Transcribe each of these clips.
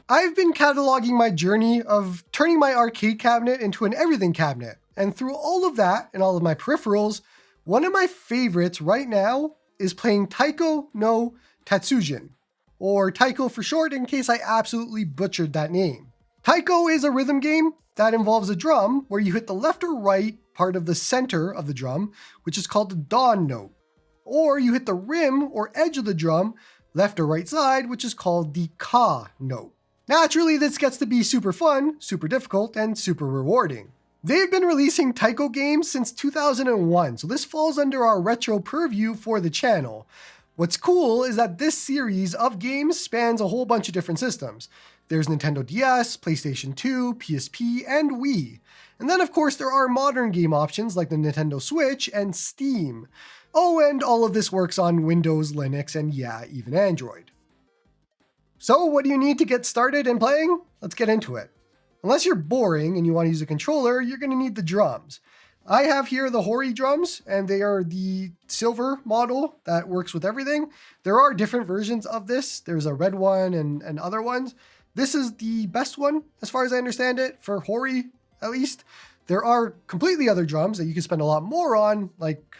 I've been cataloging my journey of turning my arcade cabinet into an everything cabinet, and through all of that and all of my peripherals, one of my favorites right now is playing Taiko no Tatsujin, or Taiko for short in case I absolutely butchered that name. Taiko is a rhythm game that involves a drum where you hit the left or right part of the center of the drum, which is called the dawn note, or you hit the rim or edge of the drum, left or right side, which is called the ka note. Naturally, this gets to be super fun, super difficult, and super rewarding. They've been releasing Taiko games since 2001, so this falls under our retro purview for the channel. What's cool is that this series of games spans a whole bunch of different systems. There's Nintendo DS, PlayStation 2, PSP, and Wii. And then of course there are modern game options like the Nintendo Switch and Steam. Oh, and all of this works on Windows, Linux, and yeah, even Android. So what do you need to get started in playing? Let's get into it. Unless you're boring and you want to use a controller, you're going to need the drums. I have here the Hori drums, and they are the silver model that works with everything. There are different versions of this. There's a red one and other ones. This is the best one, as far as I understand it, for Hori at least. There are completely other drums that you can spend a lot more on, like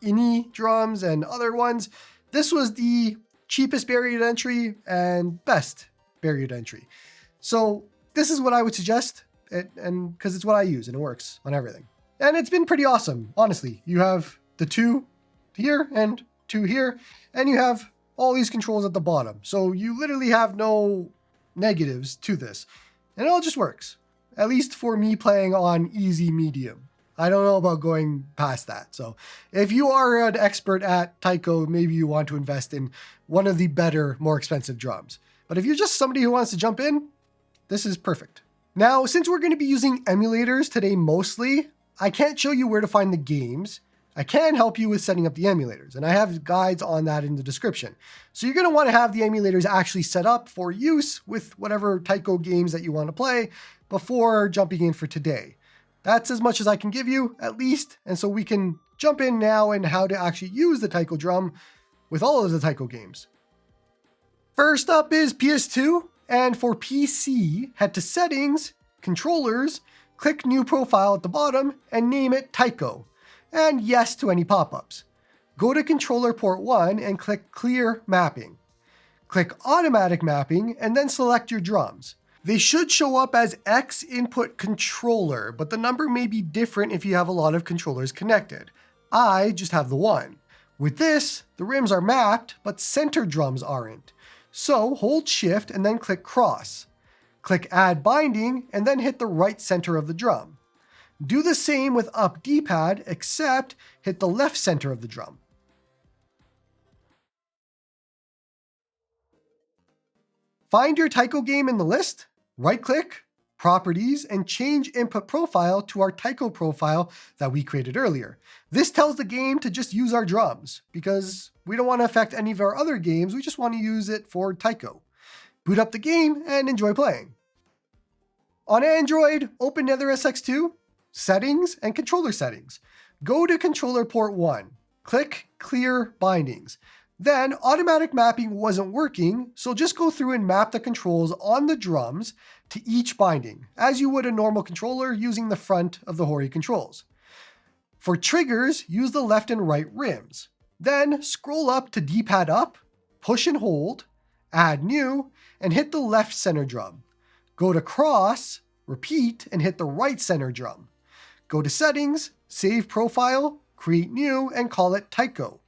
Ini drums and other ones. This was the cheapest barrier to entry and best barrier to entry. So this is what I would suggest, and because it's what I use and it works on everything. And it's been pretty awesome, honestly. You have the 2 here and 2 here, and you have all these controls at the bottom. So you literally have no negatives to this, and it all just works. At least for me playing on easy medium. I don't know about going past that. So if you are an expert at Taiko, maybe you want to invest in one of the better, more expensive drums. But if you're just somebody who wants to jump in, this is perfect. Now, since we're going to be using emulators today mostly, I can't show you where to find the games. I can help you with setting up the emulators, and I have guides on that in the description. So you're going to want to have the emulators actually set up for use with whatever Taiko games that you want to play before jumping in for today. That's as much as I can give you, at least, and so we can jump in now and how to actually use the Taiko drum with all of the Taiko games. First up is PS2, and for PC, head to Settings, Controllers, click New Profile at the bottom, and name it Taiko, and yes to any pop-ups. Go to Controller Port 1 and click Clear Mapping. Click Automatic Mapping, and then select your drums. They should show up as X input controller, but the number may be different if you have a lot of controllers connected. I just have the one. With this, the rims are mapped, but center drums aren't. So hold Shift and then click Cross. Click Add Binding and then hit the right center of the drum. Do the same with up D-pad, except hit the left center of the drum. Find your Taiko game in the list, right-click, Properties, and change input profile to our Taiko profile that we created earlier. This tells the game to just use our drums, because we don't want to affect any of our other games, we just want to use it for Taiko. Boot up the game and enjoy playing. On Android, open NetherSX2, Settings, and Controller Settings. Go to Controller Port 1. Click Clear Bindings. Then automatic mapping wasn't working, so just go through and map the controls on the drums to each binding, as you would a normal controller using the front of the Hori controls. For triggers, use the left and right rims. Then scroll up to D-pad up, push and hold, add new, and hit the left center drum. Go to Cross, repeat, and hit the right center drum. Go to Settings, Save Profile, Create New, and call it Taiko.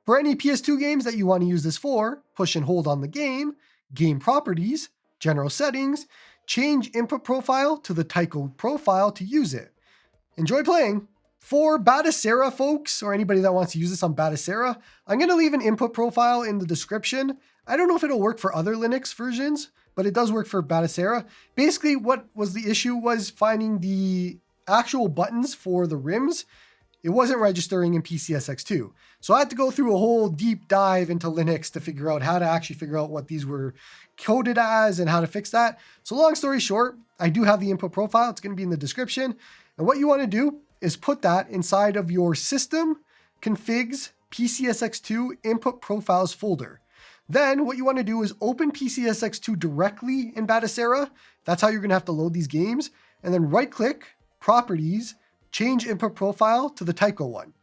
For any PS2 games that you want to use this for, push and hold on the game, Game Properties, General Settings, change input profile to the Taiko profile to use it. Enjoy playing! For Batocera folks, or anybody that wants to use this on Batocera, I'm going to leave an input profile in the description. I don't know if it'll work for other Linux versions, but it does work for Batocera. Basically, what was the issue was finding the actual buttons for the rims. It wasn't registering in PCSX2. So I had to go through a whole deep dive into Linux to figure out how to actually figure out what these were coded as and how to fix that. So long story short, I do have the input profile. It's going to be in the description. And what you want to do is put that inside of your System, Configs, PCSX2 Input Profiles folder. Then what you want to do is open PCSX2 directly in Batocera. That's how you're going to have to load these games. And then right-click, Properties, change input profile to the Taiko one.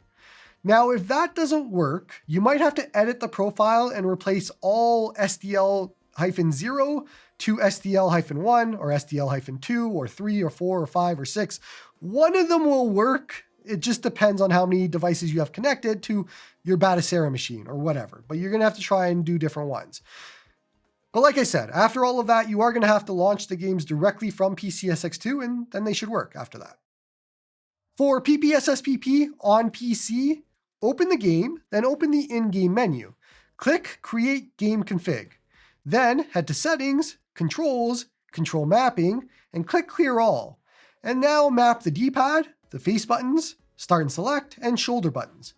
Now, if that doesn't work, you might have to edit the profile and replace all SDL-0 to SDL-1 or SDL-2 or 3 or 4 or 5 or 6. One of them will work. It just depends on how many devices you have connected to your Batocera machine or whatever, but you're going to have to try and do different ones. But like I said, after all of that, you are going to have to launch the games directly from PCSX2, and then they should work after that. For PPSSPP on PC, open the game, then open the in-game menu. Click Create Game Config. Then head to Settings, Controls, Control Mapping, and click Clear All. And now map the D-pad, the face buttons, Start and Select, and shoulder buttons.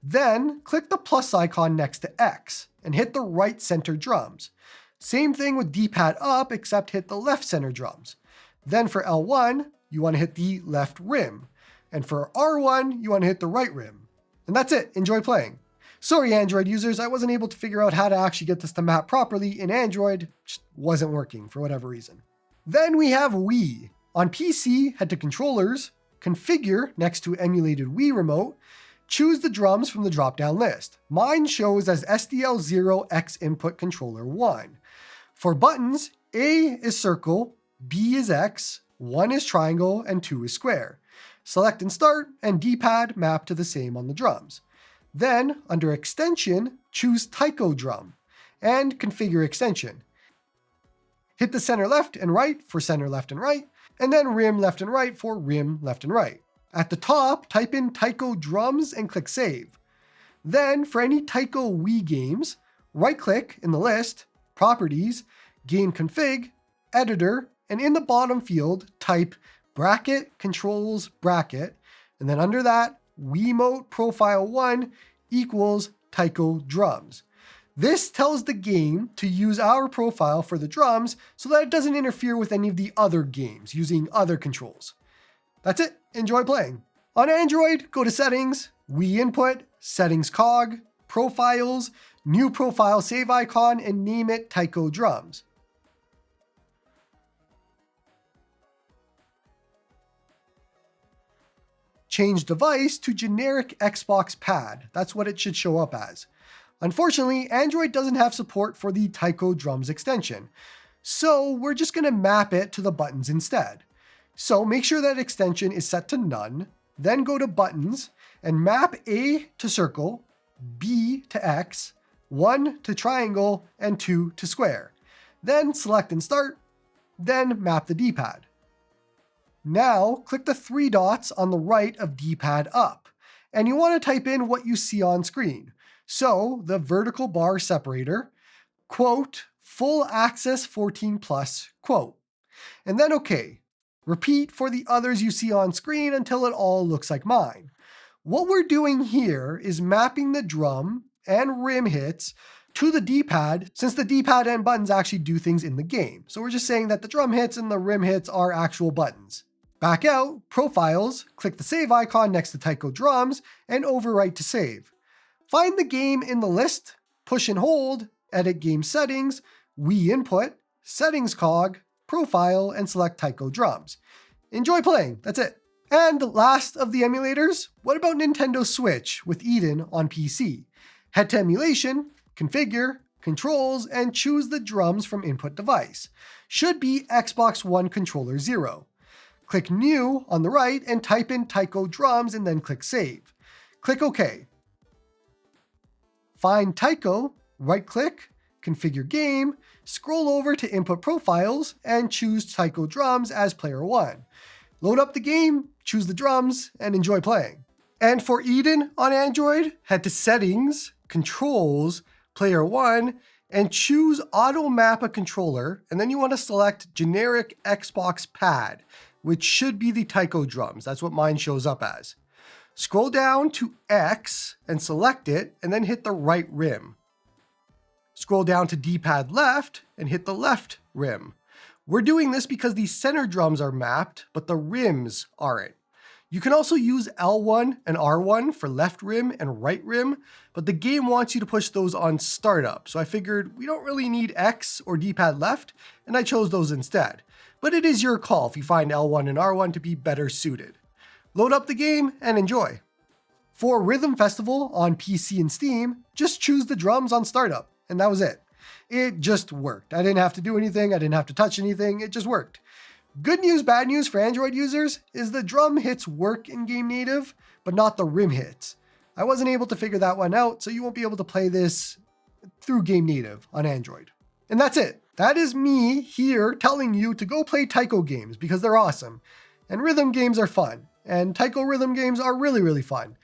Then click the plus icon next to X and hit the right center drums. Same thing with D-pad up, except hit the left center drums. Then for L1, you want to hit the left rim. And for R1, you want to hit the right rim. And that's it. Enjoy playing. Sorry, Android users, I wasn't able to figure out how to actually get this to map properly in Android. Just wasn't working for whatever reason. Then we have Wii. On PC, head to Controllers, Configure next to Emulated Wii Remote, choose the drums from the drop-down list. Mine shows as SDL0 X Input Controller 1. For buttons, A is circle, B is X, 1 is triangle, and 2 is square. Select and Start, and D-pad map to the same on the drums. Then, under Extension, choose Taiko drum, and configure extension. Hit the center left and right for center left and right, and then rim left and right for rim left and right. At the top, type in Taiko drums and click Save. Then, for any Taiko Wii games, right-click in the list, Properties, Game Config, Editor, and in the bottom field, type bracket controls bracket, and then under that, Wiimote profile 1 equals Taiko drums. This tells the game to use our profile for the drums so that it doesn't interfere with any of the other games using other controls. That's it. Enjoy playing. On Android, go to Settings, Wii Input, Settings Cog, Profiles, New Profile Save Icon, and name it Taiko Drums. Change device to generic Xbox pad. That's what it should show up as. Unfortunately, Android doesn't have support for the Taiko drums extension, so we're just going to map it to the buttons instead. So make sure that extension is set to none, then go to buttons and map A to circle, B to X, 1 to triangle, and 2 to square. Then select and Start, then map the D-pad. Now, click the 3 dots on the right of D-pad up, and you want to type in what you see on screen. So, the vertical bar separator, quote, full access 14 plus, quote. And then OK. Repeat for the others you see on screen until it all looks like mine. What we're doing here is mapping the drum and rim hits to the D-pad, since the D-pad and buttons actually do things in the game. So we're just saying that the drum hits and the rim hits are actual buttons. Back out, Profiles, click the save icon next to Taiko drums, and overwrite to save. Find the game in the list, push and hold, edit game settings, Wii Input, Settings Cog, Profile, and select Taiko drums. Enjoy playing, that's it. And last of the emulators, what about Nintendo Switch with Eden on PC? Head to Emulation, Configure, Controls, and choose the drums from Input Device. Should be Xbox One Controller 0. Click New on the right and type in Taiko drums and then click Save. Click OK. Find Taiko, right-click, Configure Game, scroll over to Input Profiles, and choose Taiko drums as Player 1. Load up the game, choose the drums, and enjoy playing. And for Eden on Android, head to Settings, Controls, Player 1, and choose Auto Map a Controller, and then you want to select Generic Xbox Pad, which should be the Taiko drums. That's what mine shows up as. Scroll down to X and select it, and then hit the right rim. Scroll down to D-pad left and hit the left rim. We're doing this because the center drums are mapped, but the rims aren't. You can also use L1 and R1 for left rim and right rim, but the game wants you to push those on startup, so I figured we don't really need X or D-pad left, and I chose those instead. But it is your call if you find L1 and R1 to be better suited. Load up the game and enjoy. For Rhythm Festival on PC and Steam, just choose the drums on startup, and that was it. It just worked. I didn't have to do anything, I didn't have to touch anything, it just worked. Good news, bad news for Android users is the drum hits work in game native, but not the rim hits. I wasn't able to figure that one out, so you won't be able to play this through game native on Android. And that's it. That is me here telling you to go play Taiko games because they're awesome. And rhythm games are fun. And Taiko rhythm games are really, really fun.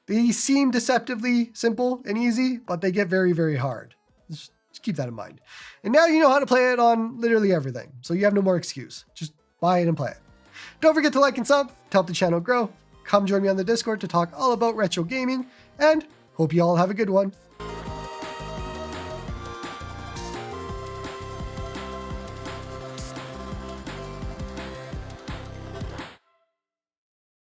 They seem deceptively simple and easy, but they get very, very hard. Just keep that in mind. And now you know how to play it on literally everything, so you have no more excuse. Just buy it and play it. Don't forget to like and sub to help the channel grow. Come join me on the Discord to talk all about retro gaming, and hope you all have a good one.